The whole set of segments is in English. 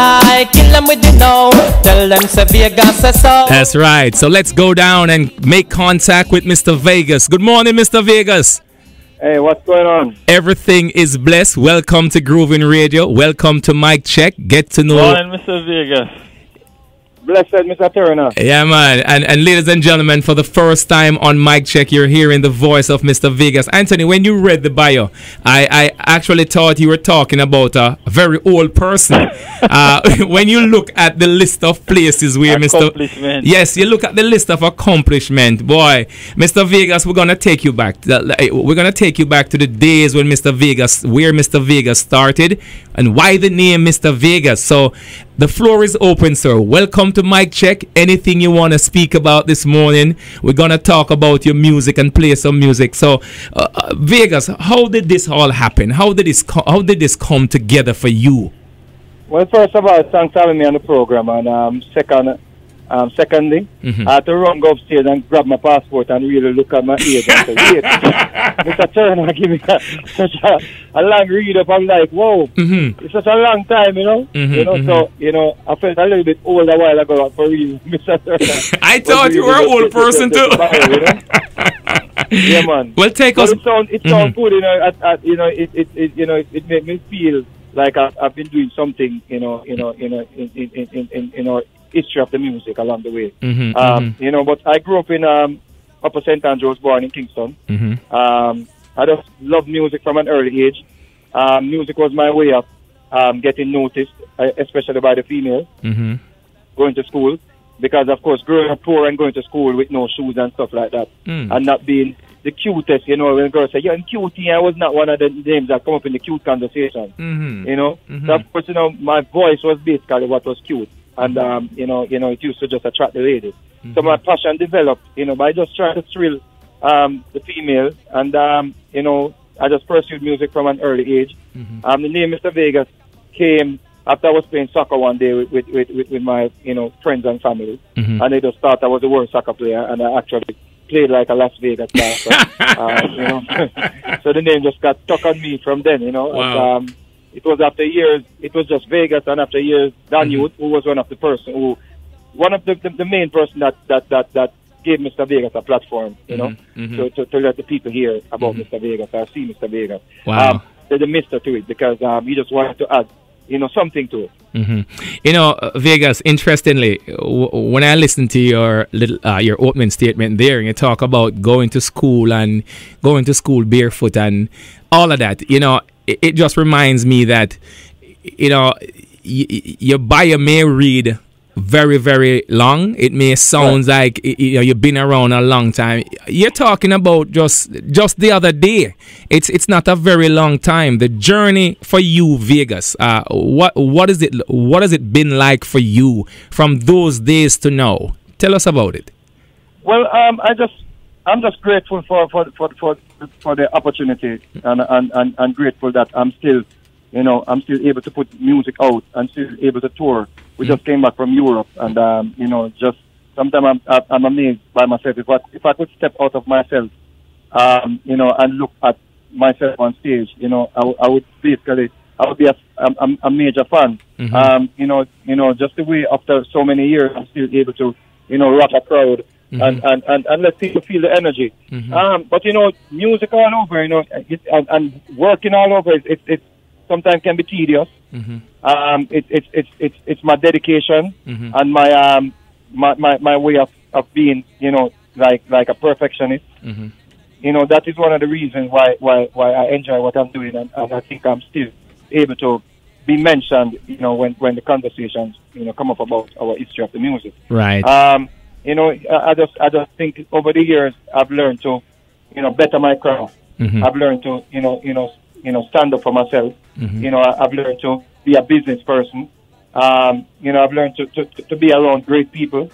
I kill them with the no. Tell them say Vegas say so. That's right. So let's go down and make contact with Mr. Vegas. Good morning, Mr. Vegas. Hey, what's going on? Everything is blessed. Welcome to Groovin Radio. Welcome to Mic Check. Get to know. Morning, Mr. Vegas. Blessed, Mr. Turner. Yeah, man. And ladies and gentlemen, for the first time on Mic Check, you're hearing the voice of Mr. Vegas. Anthony, when you read the bio, I actually thought you were talking about a very old person. When you look at the list of places where Mr. Yes, you look at the list of accomplishment. Boy, Mr. Vegas, we're going to take you back. We're going to take you back to the days when where Mr. Vegas started and why the name Mr. Vegas. So the floor is open, sir. Welcome to Mic Check. Anything you want to speak about this morning? We're going to talk about your music and play some music. So, Vegas, how did this all happen? How did this come together for you? Well, first of all, thanks for having me on the program. And secondly, I had to run go upstairs and grab my passport and really look at my age and say, wait, Mr. Turner, give me such a long read up. I'm like, whoa, it's such a long time, you know? So, I felt a little bit old a while ago for real, Mr. Turner. I thought you were an old person too. Yeah, man. Well, take us. It sounds good, it made me feel like I've been doing something, in history of the music along the way. But I grew up in Upper St. Andrews, born in Kingston. I just loved music from an early age. Music was my way of getting noticed, especially by the females, going to school. Because, of course, growing up poor and going to school with no shoes and stuff like that, and not being the cutest, when girls say, you're cutie, I was not one of the names that come up in the cute conversation, So, of course, my voice was basically what was cute. And, it used to just attract the ladies. So my passion developed, by just trying to thrill the females. And, I just pursued music from an early age. The name Mr. Vegas came after I was playing soccer one day with my, friends and family. And they just thought I was the worst soccer player. And I actually played like a Las Vegas guy. So the name just got stuck on me from then, Wow. And, it was after years, it was just Vegas, and after years, Dan Youth, who was one of the main person that gave Mr. Vegas a platform, to let the people hear about Mr. Vegas, or see Mr. Vegas. Wow. There's a mister to it, because he just wanted to add, something to it. Vegas, interestingly, when I listen to your opening statement there, and you talk about going to school barefoot and all of that, it just reminds me that, your bio may read very, very long. It may sound like, you've been around a long time. You're talking about just the other day. It's not a very long time. The journey for you, Vegas, what has it been like for you from those days to now? Tell us about it. Well, I'm just grateful for the opportunity, and grateful that I'm still able to put music out and still able to tour. We just came back from Europe, and just sometimes I'm amazed by myself. If I could step out of myself, and look at myself on stage, I would be a major fan. Just the way after so many years I'm still able to rock a crowd. And let people feel the energy. But music all over, and working all over, it sometimes can be tedious. It's my dedication and my way of being, like a perfectionist. That is one of the reasons why I enjoy what I'm doing, and I think I'm still able to be mentioned, when the conversations, come up about our history of the music. Right. I just think over the years I've learned to, better my craft. I've learned to, stand up for myself. I've learned to be a business person. I've learned to be around great people.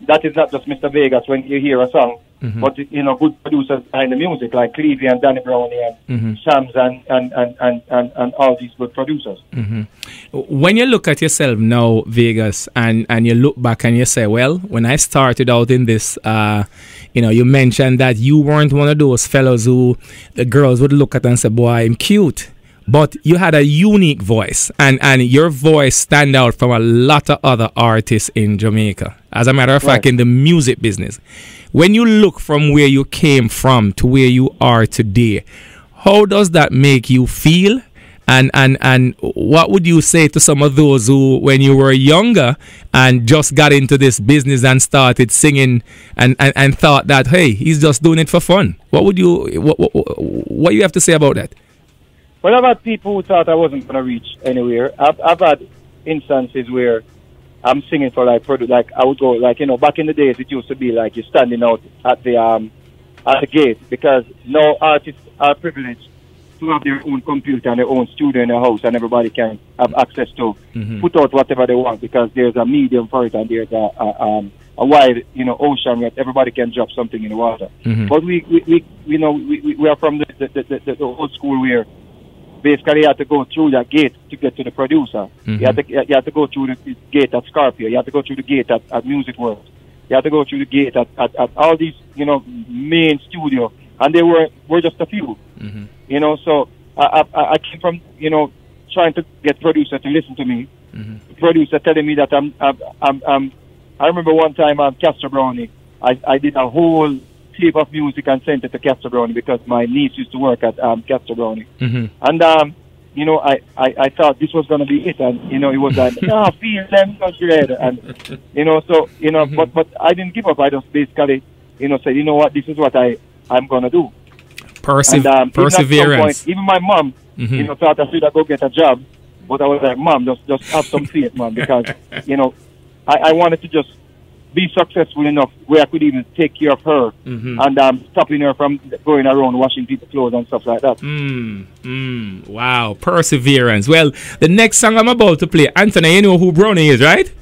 That is not just Mr. Vegas when you hear a song, but good producers behind the music like Clevie and Danny Brownie and Shams and all these good producers. When you look at yourself now, Vegas, and you look back and you say, well, when I started out in this, you mentioned that you weren't one of those fellows who the girls would look at and say, boy, I'm cute. but you had a unique voice, and your voice stand out from a lot of other artists in Jamaica. As a matter of fact, in the music business. When you look from where you came from to where you are today, how does that make you feel? And what would you say to some of those who, when you were younger and just got into this business and started singing and thought that, hey, he's just doing it for fun? What you have to say about that? Well, I've had people who thought I wasn't going to reach anywhere. I've had instances where I'm singing for like I would go like, you know, back in the days it used to be like you're standing out at the gate, because now artists are privileged to have their own computer and their own studio in their house, and everybody can have access to put out whatever they want, because there's a medium for it and there's a wide, you know, ocean where everybody can drop something in the water. But we are from the old school where basically you have to go through that gate to get to the producer. You have to go through the gate at Scorpio. You have to go through the gate at Music World. You have to go through the gate at all these, you know, main studio, and they were just a few. You know, so I came from, you know, trying to get producer to listen to me. The producer telling me that I remember one time Castor Brownie, I did a whole tape of music and sent it to Castor Brownie, because my niece used to work at Castor Brownie. And you know, I thought this was gonna be it, and you know, it was like, no, feel them not red, and you know, so you know, but I didn't give up. I just basically, you know, said, you know what, this is what I'm gonna do. Perseverance. Even my mom, you know, thought I should go get a job, but I was like, Mom, just have some faith, Mom, because you know, I wanted to just be successful enough where I could even take care of her and stopping her from going around washing people's clothes and stuff like that. Wow, perseverance. Well, the next song I'm about to play, Anthony, you know who Brownie is, right?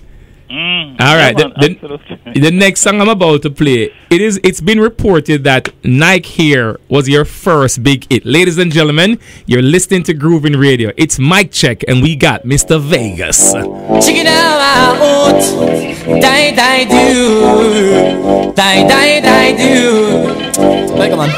All right, the next song I'm about to play, it's been reported that Nike Here was your first big hit. Ladies and gentlemen, you're listening to Groovin Radio. It's Mic Check, and we got Mr. Vegas. Chicken out, die die do, die do. Come on.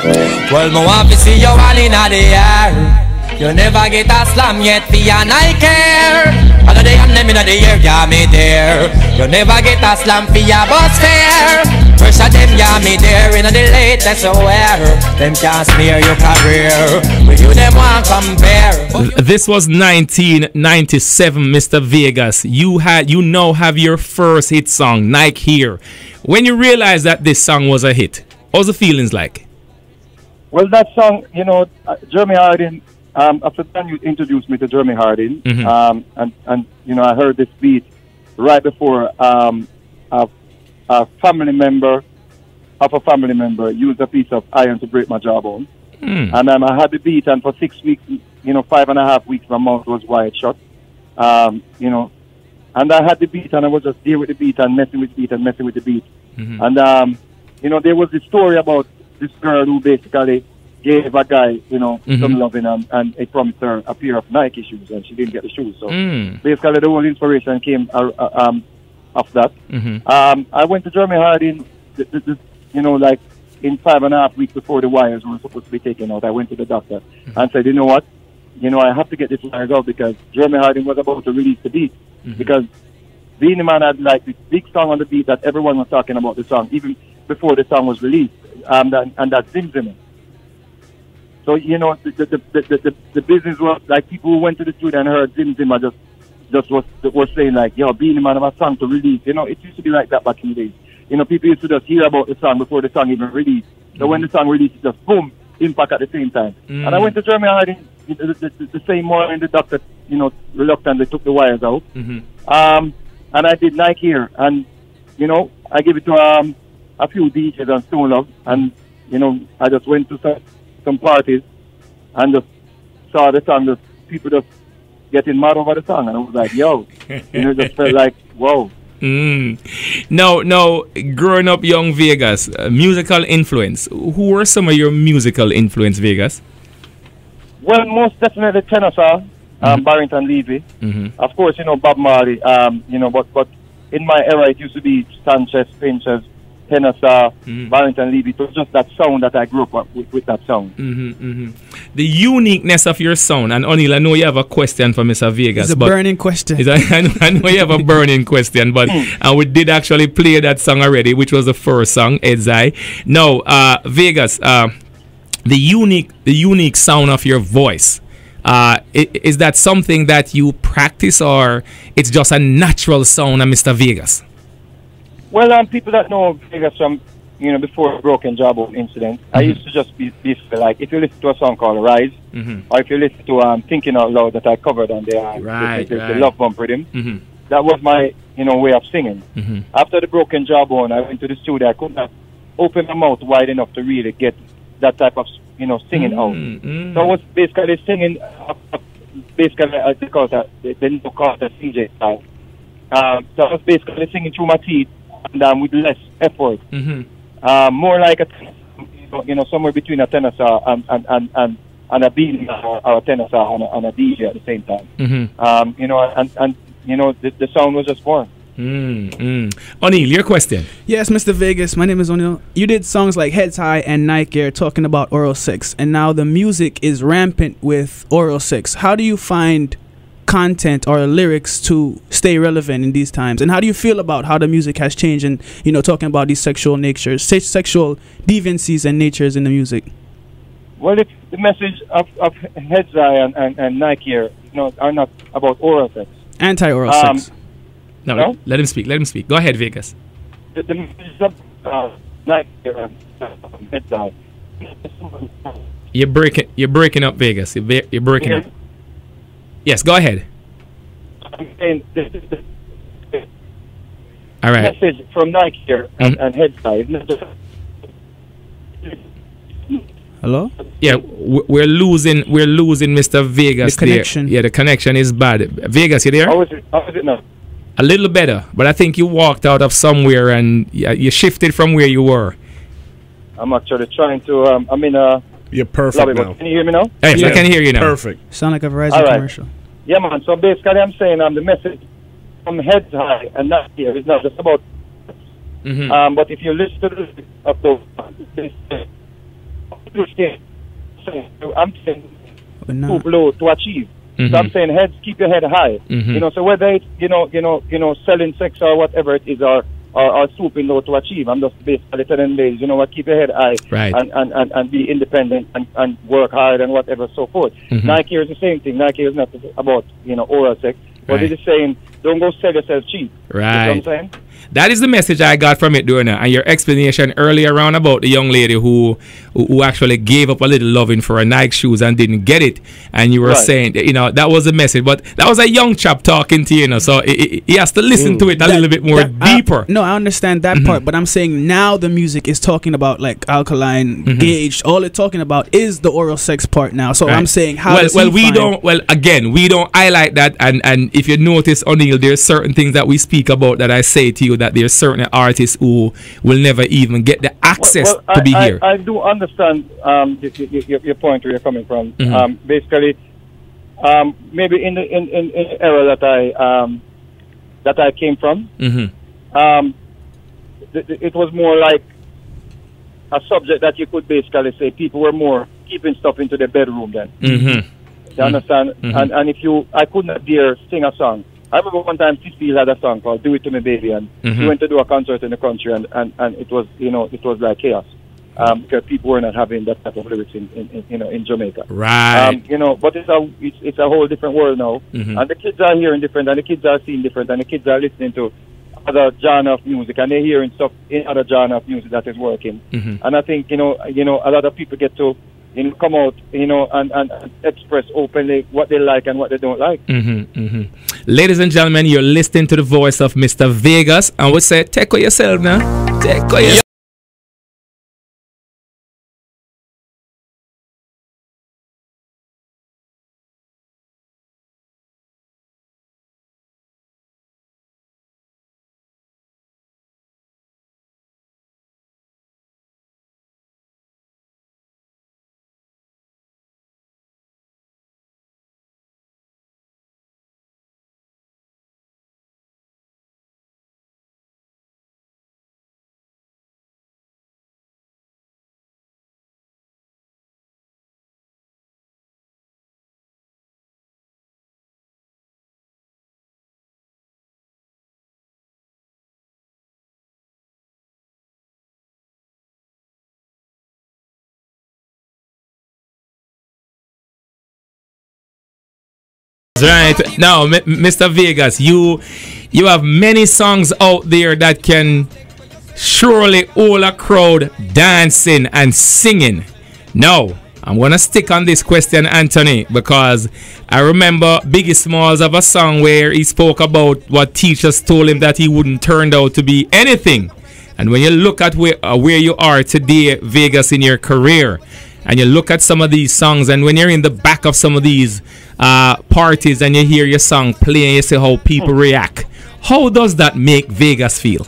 Well, my want to see you all in the air. You never get a slam yet, for your Nike Care. Other day I'm them in the air, yeah me there. You never get a slam for your bus fare. Pressure them, yeah me there. In the latest wear, them can't smear your career. With you them want compare. This was 1997, Mr. Vegas. You now have your first hit song, Nike Here. When you realized that this song was a hit, what's the feelings like? Well, that song, you know, Jeremy Hardin. After then you introduced me to Jeremy Hardin, and you know, I heard this beat right before a family member used a piece of iron to break my jawbone, and I had the beat, and for 6 weeks, you know, 5.5 weeks, my mouth was wide shut, you know, and I had the beat, and I was just there with the beat and messing with the beat, and you know, there was this story about this girl who basically gave a guy, you know, some loving, and he promised her a pair of Nike shoes, and she didn't get the shoes. So basically, the whole inspiration came off that. I went to Jeremy Hardin, you know, like in 5.5 weeks before the wires were supposed to be taken out. I went to the doctor and said, you know what, you know, I have to get this wires out, because Jeremy Hardin was about to release the beat, because Beenie Man had like this big song on the beat that everyone was talking about the song even before the song was released, and that's Zim Zim. So, you know, the business was like people who went to the studio and heard Zim Zim just was saying like, yo, Beenie Man have a song to release. You know, it used to be like that back in the days. You know, people used to just hear about the song before the song even released. So when the song released, it just boom, impact at the same time. And I went to Jeremy Hardin the same morning. The doctor, you know, reluctantly took the wires out. And I did Nike Here, and you know, I gave it to a few DJs on Stone Love, and you know, I just went to some parties and just saw the song, just people just getting mad over the song, and I was like, yo, you know, just felt like, whoa. Now, growing up young Vegas, musical influence. Who were some of your musical influence, Vegas? Well, most definitely Tennessee, Barrington Levy. Of course, you know, Bob Marley. You know, but in my era, it used to be Sanchez, Pinches, Tennessee, Barrington Levy. It was just that sound that I grew up with that sound. the uniqueness of your sound. And O'Neal, I know you have a question for Mr. Vegas. It's a burning question. I know you have a burning question, but we did actually play that song already, which was the first song, Edzai. Now, Vegas, the unique sound of your voice. Is that something that you practice, or it's just a natural sound of Mr. Vegas? Well, people that know Vegas from, before the Broken Jawbone incident, I used to just be like, if you listen to a song called Rise, or if you listen to Thinking Out Loud that I covered on the Love Bump Rhythm, that was my, way of singing. After the Broken Jawbone, I went to the studio. I could not open my mouth wide enough to really get that type of, singing out. So I was basically singing, I call that, they call it the CJ style. So I was basically singing through my teeth and with less effort. More like somewhere between a tenor saw and a beat or a tenor saw and a DJ at the same time. The sound was just born. O'Neal, your question. Yes, Mr. Vegas, my name is O'Neal. You did songs like Heads High and Nike Air talking about oral sex, and now the music is rampant with oral sex. How do you find content or lyrics to stay relevant in these times, and how do you feel about how the music has changed and talking about these sexual natures, sexual deviancies and natures in the music? Well, if the message of Heads High and Nike Air are not about oral sex, anti-oral sex. No, let him speak. Go ahead, Vegas. The message of Nike Air and Heads High. You're breaking up, Vegas. You're breaking up. Yes, go ahead. I'm saying all right. Message from Nike Air and Heads High. Hello? Yeah, we're losing Mr. Vegas. The connection. There. Yeah, the connection is bad. Vegas, you there? How is it now? A little better, but I think you walked out of somewhere and you shifted from where you were. I'm actually trying to. I'm in a. You're perfect now. Can you hear me now? Yes, I can hear you now. Perfect. Sound like a Verizon commercial. Yeah, man. So basically, I'm saying the message from Heads High and not here is not just about. But if you listen to the lyrics of those, I'm saying too low to achieve. So I'm saying heads, keep your head high. So whether it's selling sex or whatever it is, or stooping low to achieve, I'm just basically telling ladies, keep your head high, right, and be independent and work hard and whatever, so forth. Nike is the same thing. Nike is not about oral sex, but it is saying don't go sell yourself cheap. Right. You know what I'm saying? That is the message I got from it, Durna. And your explanation earlier on about the young lady who actually gave up a little loving for her Nike shoes and didn't get it. And you were saying, that was the message. But that was a young chap talking to you, so he has to listen to it a little bit more deeper. No, I understand that part, but I'm saying now the music is talking about like alkaline, gauge. All it's talking about is the oral sex part now. So I'm saying how we don't highlight that. And if you notice, O'Neal, there's certain things that we speak about that I say to you that there's certain artists who will never even get the access to be here. I do understand your point where you're coming from. Basically, maybe in the era that I came from, it was more like a subject that you could basically say people were more keeping stuff into their bedroom then. You understand? And I could not dare sing a song. I remember one time T-Steel had a song called "Do It to Me, Baby," and he went to do a concert in the country, and it was it was like chaos because people were not having that type of lyrics in Jamaica. Right. But it's a whole different world now, and the kids are hearing different, and the kids are seeing different, and the kids are listening to other genre of music, and they're hearing stuff in other genre of music that is working. And I think a lot of people get to come out, and express openly what they like and what they don't like. Ladies and gentlemen, you're listening to the voice of Mr. Vegas, and we say, take care of yourself now. Take care of yourself. Right now, Mr. Vegas, you have many songs out there that can surely hold a crowd dancing and singing. Now, I'm gonna stick on this question, Anthony, because I remember Biggie Smalls have a song where he spoke about what teachers told him that he wouldn't turn out to be anything. And when you look at where you are today, Vegas, in your career, and you look at some of these songs, and when you're in the back of some of these parties and you hear your song play and you see how people react, how does that make Vegas feel?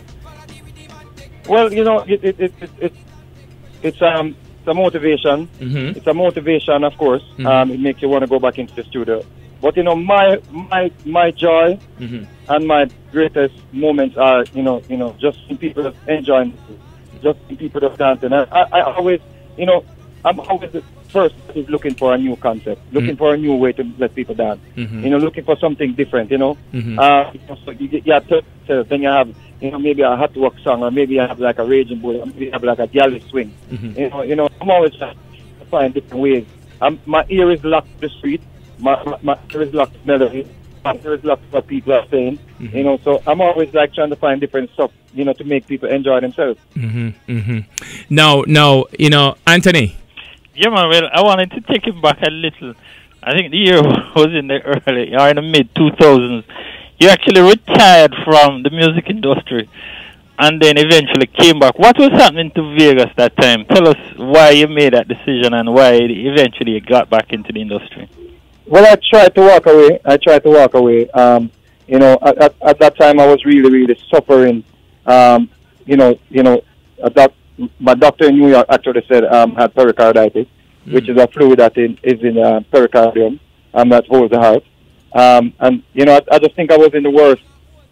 Well, you know, it's a motivation. Mm-hmm. It's a motivation, of course. Mm-hmm. It makes you want to go back into the studio. But you know, my joy mm-hmm. and my greatest moments are, you know, just seeing people enjoying, just seeing people just dancing. I always, you know, I'm always the first is looking for a new concept, looking mm-hmm. for a new way to let people dance. Mm-hmm. You know, looking for something different. You know, mm-hmm. So you have to then you have, you know, maybe a hot work song, or maybe you have like a raging bull, or maybe you have like a galley swing. Mm-hmm. You know, I'm always trying to find different ways. My ear is locked to the street. My ear is locked to melody. My ear is locked to what people are saying. Mm-hmm. You know, so I'm always like trying to find different stuff, you know, to make people enjoy themselves. Mm-hmm. Mm-hmm. Now, you know, Anthony. Yeah, man. Well, I wanted to take it back a little. I think the year was in the early or in the mid 2000s. You actually retired from the music industry, and then eventually came back. What was happening to Vegas that time? Tell us why you made that decision and why eventually you got back into the industry. Well, I tried to walk away. You know, at that time I was really, really suffering. You know, my doctor in New York actually said had pericarditis, which is a fluid that is in pericardium, that holds the heart. And you know, I just think I was in the worst,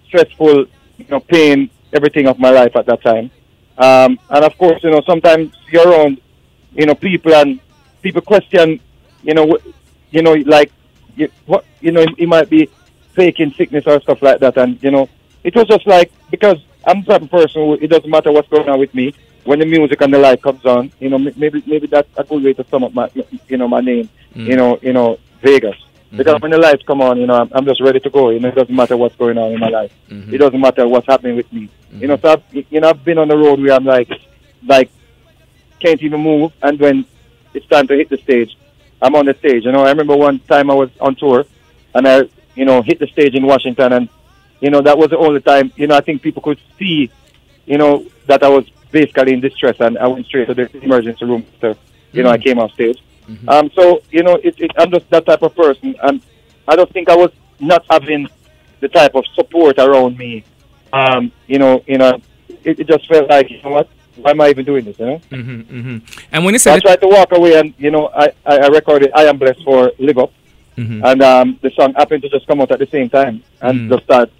stressful, you know, pain, everything of my life at that time. And of course, you know, sometimes you're around, you know, people and people question, you know, like, what, you know, it might be faking sickness or stuff like that. And, you know, it was just like, because I'm the type of person who, it doesn't matter what's going on with me, when the music and the light comes on, you know, maybe that's a good way to sum up my, you know, my name, you know, Vegas. Because when the lights come on, you know, I'm just ready to go. You know, it doesn't matter what's going on in my life. It doesn't matter what's happening with me. You know, so I've been on the road where I'm like can't even move. And when it's time to hit the stage, I'm on the stage. You know, I remember one time I was on tour, and I, you know, hit the stage in Washington, and you know, that was the only time. You know, I think people could see, you know, that I was basically in distress, and I went straight to the emergency room. So, you know, I came off stage. So, you know, I'm just that type of person, and I don't think I was not having the type of support around me. You know, it just felt like, you know what, why am I even doing this, you know? And when you said I tried to walk away, and, you know, I recorded I Am Blessed for Live Up, and the song happened to just come out at the same time, and just start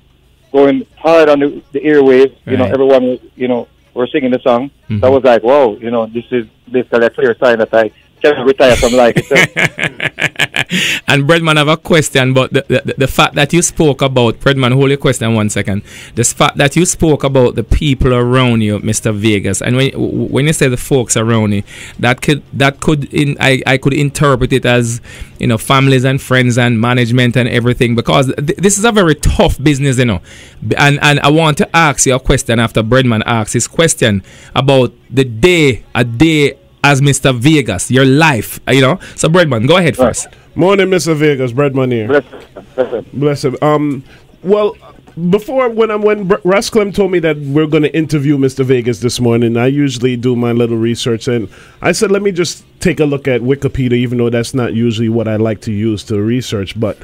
going hard on the airwaves. You know, everyone was, you know, were singing the song. So I was like, whoa, you know, this is basically a clear sign that I can retire from life itself. And Breadman, I have a question, but the fact that you spoke about, Breadman, hold your question 1 second. The fact that you spoke about the people around you, Mr. Vegas, and when you say the folks around you, I could interpret it as, you know, families and friends and management and everything, because this is a very tough business, you know. And I want to ask you a question after Breadman asks his question about a day as Mr. Vegas, your life, you know. So, Breadman, go ahead first. Morning, Mr. Vegas. Breadman here. Bless him. Well, before, when Russ Clem told me that we're going to interview Mr. Vegas this morning, I usually do my little research, and I said, let me just take a look at Wikipedia, even though that's not usually what I like to use to research. But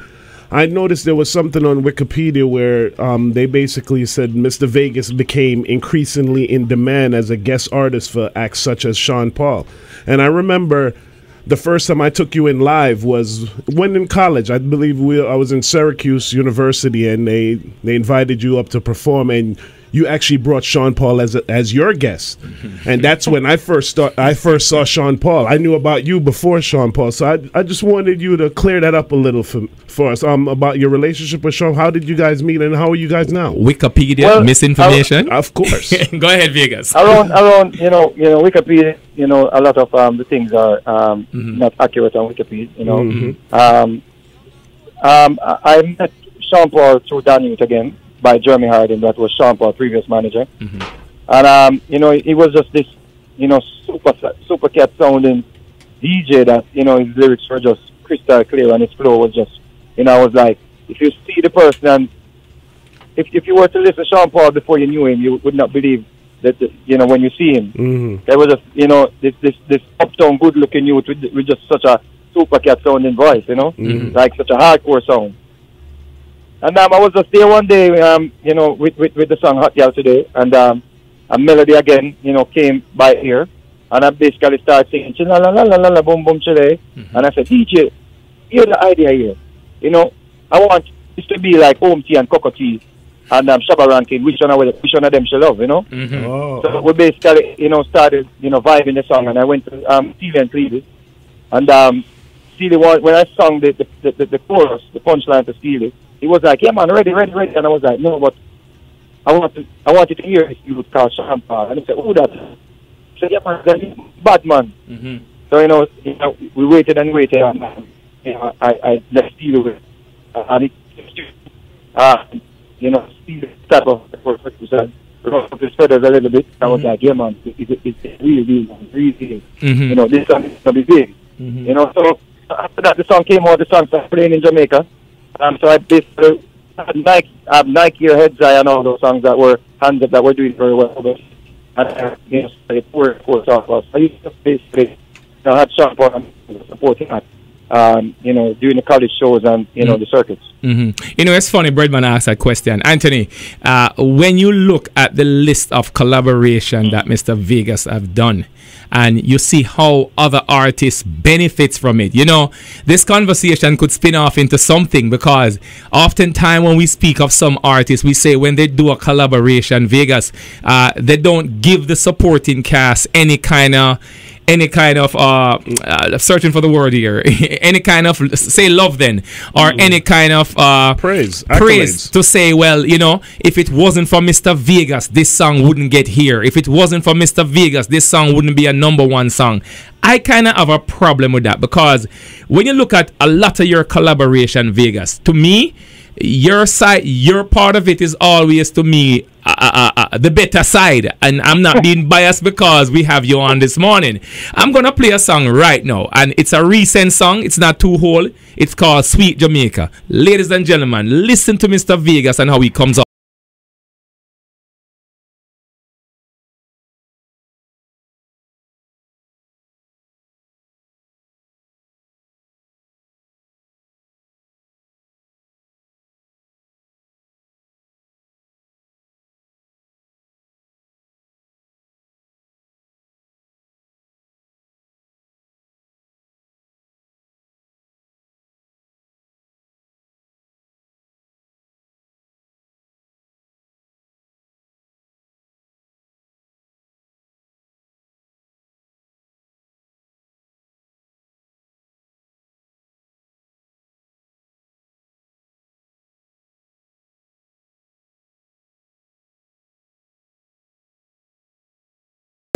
I noticed there was something on Wikipedia where they basically said Mr. Vegas became increasingly in demand as a guest artist for acts such as Sean Paul. And I remember the first time I took you in live was when in college. I believe I was in Syracuse University, and they invited you up to perform, and you actually brought Sean Paul as your guest. And that's when I first saw Sean Paul. I knew about you before Sean Paul, so I just wanted you to clear that up a little for us about your relationship with Sean. How did you guys meet, and how are you guys now? Wikipedia misinformation? Of course. Go ahead, Vegas. Around you know, Wikipedia, you know, a lot of the things are not accurate on Wikipedia, you know. I met Sean Paul through Dan Youth again by Jeremy Hardin. That was Sean Paul's previous manager. And, you know, he was just this, you know, super cat sounding DJ that, you know, his lyrics were just crystal clear and his flow was just, you know, I was like, if you see the person and if you were to listen to Sean Paul before you knew him, you would not believe that, you know, when you see him. There was a, you know, this uptown good looking youth with just such a super cat sounding voice, you know, like such a hardcore sound. And I was just there one day, you know, with the song Hot Girl Today, and a melody again, you know, came by ear, and I basically started singing, la la la la la la boom boom chile, and I said, DJ, here's the idea here, you know, I want this to be like home tea and cocoa tea, and Shabba Rankin, which one of them she love, you know. So we basically, you know, started, you know, vibing the song, and I went to Steely and Cleveland, and Steely, when I sang the chorus, the punchline to Steely, he was like, yeah man, ready, and I was like, no, but I wanted to hear this youth called Sean Paul, and he said, who that? I said, yeah man, that's bad man. So you know, we waited and waited, and you know, I left Steely with, and it, you know, Steely type of percussion, ruffled his feathers a little bit. I was like, yeah man, it's really, you know, this song is gonna be big, you know. So after that, the song came out. The song started playing in Jamaica. So I basically had Nike or Heads Eye and all those songs that were hands up that were doing very well. But you know, started pouring off us. I used to basically, you know, had Sean Paul supporting that, you know, doing the college shows and, you know, the circuits. You know, it's funny, Breadman asked that question. Anthony, when you look at the list of collaboration that Mr. Vegas have done, and you see how other artists benefits from it, you know, this conversation could spin off into something, because oftentimes when we speak of some artists, we say when they do a collaboration, Vegas, they don't give the supporting cast any kind of searching for the word here, any kind of, say, love then, or any kind of praise to say, well, you know, if it wasn't for Mr. Vegas, this song wouldn't get here. If it wasn't for Mr. Vegas, this song wouldn't be a #1 song. I kind of have a problem with that, because when you look at a lot of your collaboration, Vegas, to me, your side, your part of it is always, to me, the better side, and I'm not being biased because we have you on this morning. I'm gonna play a song right now, and it's a recent song. It's not too old. It's called Sweet Jamaica. Ladies and gentlemen, listen to Mr. Vegas and how he comes up.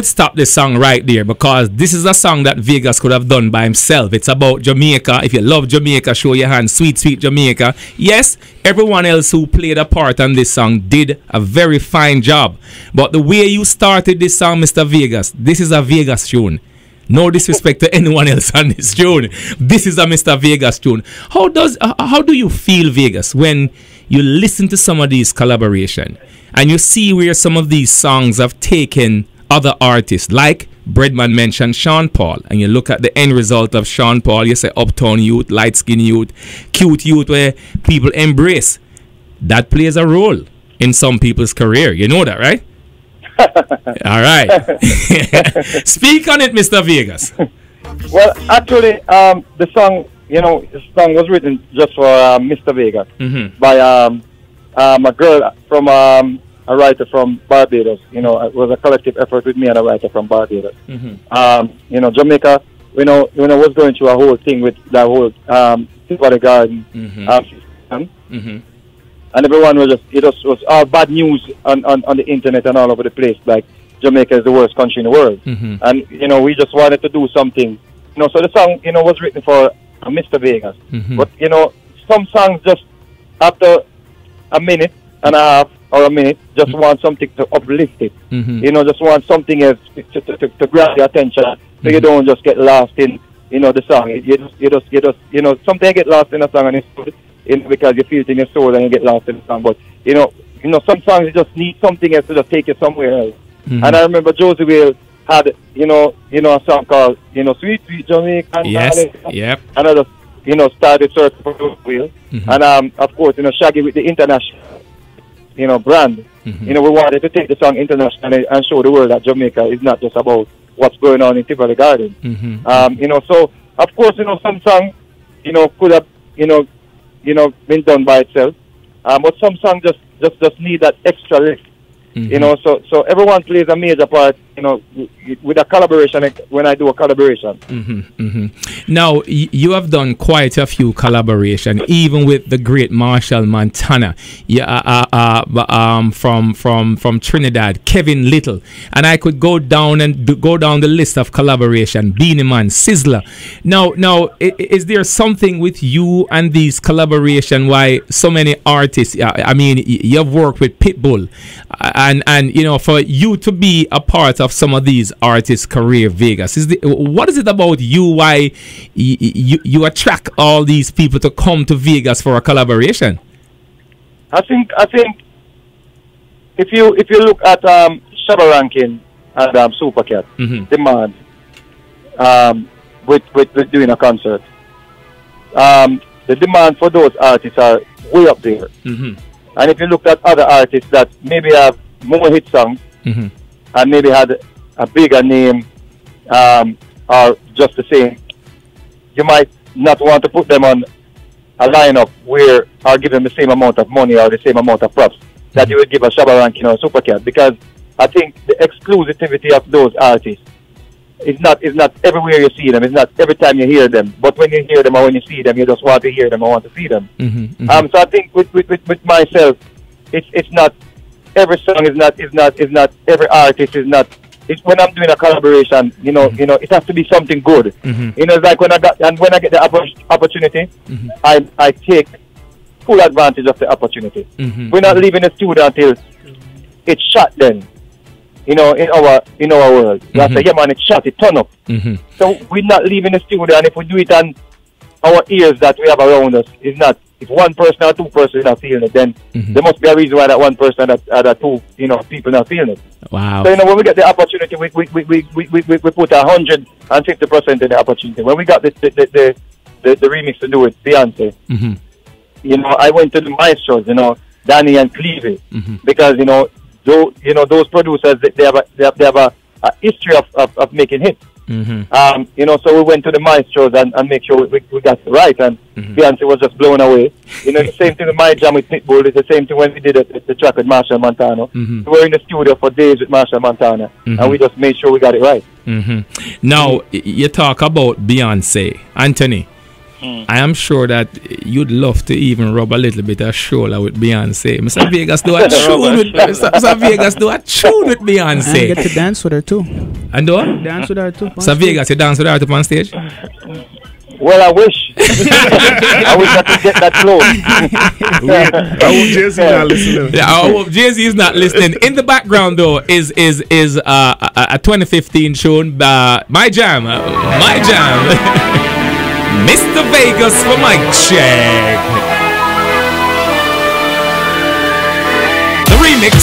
Stop this song right there, because this is a song that Vegas could have done by himself. It's about Jamaica. If you love Jamaica, show your hand. Sweet, sweet Jamaica. Yes, everyone else who played a part on this song did a very fine job, but the way you started this song, Mr. Vegas, this is a Vegas tune. No disrespect to anyone else on this tune. This is a Mr. Vegas tune. How do you feel, Vegas, when you listen to some of these collaboration and you see where some of these songs have taken other artists, like Breadman mentioned Sean Paul, and you look at the end result of Sean Paul, you say uptown youth, light skin youth, cute youth where people embrace. That plays a role in some people's career. You know that, right? All right. Speak on it, Mr. Vegas. Well, actually, the song, you know, the song was written just for Mr. Vegas by a girl from a writer from Barbados. You know, it was a collective effort with me and a writer from Barbados. You know, Jamaica, you know, was going through a whole thing with that whole Silver Garden system. And everyone was it was all bad news on the internet and all over the place, like Jamaica is the worst country in the world. And, you know, we just wanted to do something. You know, so the song, you know, was written for Mr. Vegas. But, you know, some songs just after a minute and a half or a minute just want something to uplift it. You know, just want something else to grab your attention, so you don't just get lost in, you know, the song. You just you know, sometimes you get lost in a song and it's good, you know, because you feel it in your soul and you get lost in the song. But you know, some songs you just need something else to just take you somewhere else. And I remember Josie Whale had, you know, a song called, you know, Sweet Sweet Jamaican. Yes. Yep. And I just, you know, started searching for Josie Whale. And of course, you know, Shaggy with the international, you know, brand. You know, we wanted to take the song internationally and show the world that Jamaica is not just about what's going on in Tivoli Garden. You know, so of course, you know, some songs, you know, could have, you know, been done by itself. But some songs just need that extra lift. You know, so everyone plays a major part, you know, with a collaboration, when I do a collaboration. Now, you have done quite a few collaborations, even with the great Marshall Montana, from Trinidad, Kevin Little, and I could go down the list of collaboration, Beanie Man, Sizzler. Now, is there something with you and these collaboration why so many artists? I mean, you've worked with Pitbull. And you know, for you to be a part of some of these artists' career, Vegas, what is it about you? Why you attract all these people to come to Vegas for a collaboration? I think if you look at Shabba Rankin and Supercat, Demand, with doing a concert, the demand for those artists are way up there. And if you look at other artists that maybe have more hit songs and maybe had a bigger name or just the same, you might not want to put them on a lineup where or give them the same amount of money or the same amount of props that you would give a Shabba Rankin or a Supercat, because I think the exclusivity of those artists is not everywhere you see them. It's not every time you hear them. But when you hear them or when you see them, you just want to hear them or want to see them. So I think with myself, it's not every song is not every artist is not. It's when I'm doing a collaboration, you know, it has to be something good. You know, it's like when I get the opportunity, I take full advantage of the opportunity. We're not leaving the studio until it's shot. Then, you know, in our world, we have to say, yeah, man, it's shot, it turn up. So we're not leaving the studio, and if we do it on our ears that we have around us, if one person or two persons are feeling it, then there must be a reason why that one person or two, you know, people not feeling it. Wow. So, you know, when we get the opportunity, we put 150% in the opportunity. When we got the remix to do with Beyonce, you know, I went to the maestros, you know, Danny and Clevie, because, you know, those producers, they have a history of making hits. You know, so we went to the maestros and make sure we got it right, and Beyonce was just blown away. You know, the same thing with my jam with Pitbull. It's the same thing when we did the track with Marshall Montana. We were in the studio for days with Marshall Montana, and we just made sure we got it right. Now, you talk about Beyonce, Anthony. I am sure that you'd love to even rub a little bit of shoulder with Beyonce. Mr. Vegas do a tune with Mr. Vegas do a tune with Beyonce. And get to dance with her too. And what? Dance with her too. Mr. Vegas, you dance with her up on stage? Well, I wish. I wish I could get that close. I hope Jay-Z not listening. Yeah, I hope Jay-Z is not listening. In the background, though, is a 2015 tune, My Jam. My Jam. Mr. Vegas for Mic Check. The remix.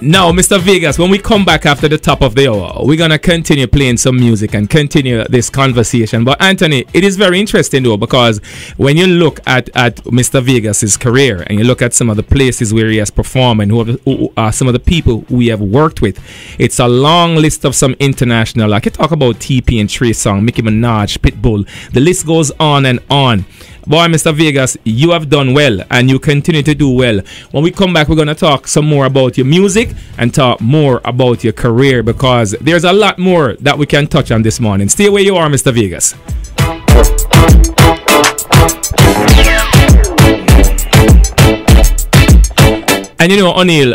Now, Mr. Vegas, when we come back after the top of the hour, we're going to continue playing some music and continue this conversation. But, Anthony, it is very interesting, though, because when you look at Mr. Vegas's career and you look at some of the places where he has performed and who are some of the people we have worked with, it's a long list of some international. I can talk about TP and Trey Songz, Nicki Minaj, Pitbull. The list goes on and on. Boy, Mr. Vegas, you have done well and you continue to do well. When we come back, we're going to talk some more about your music and talk more about your career, because there's a lot more that we can touch on this morning. Stay where you are, Mr. Vegas. And you know, O'Neal,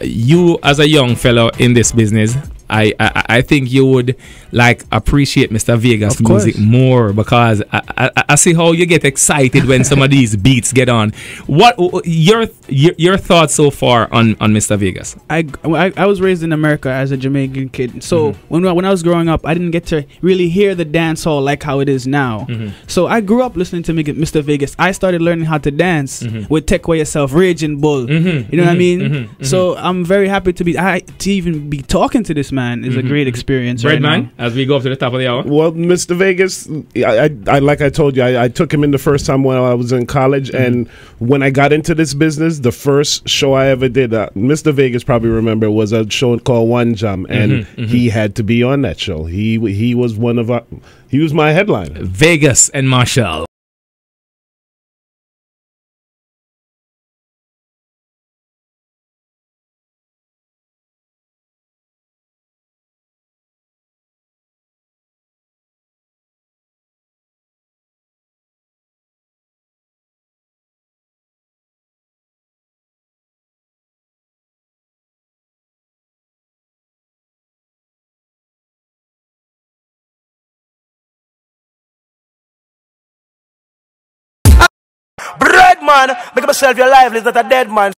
you as a young fellow in this business, I think you would like appreciate Mr. Vegas music more, because I see how you get excited when some of these beats get on. What your thoughts so far on Mr. Vegas? I was raised in America as a Jamaican kid, so when I was growing up, I didn't get to really hear the dance hall like how it is now. So I grew up listening to Mr. Vegas. I started learning how to dance with Take Away Yourself, Raging Bull. You know what I mean? So I'm very happy to even be talking to this man is a great experience. Breadman, as we go up to the top of the hour. Well, Mr. Vegas, I like I told you, I took him in the first time when I was in college, and when I got into this business, the first show I ever did, Mr. Vegas probably remember, was a show called One Jam, and he had to be on that show. He was he was my headliner. Vegas and Marshall. Bread man, make myself your lively, is not a dead man.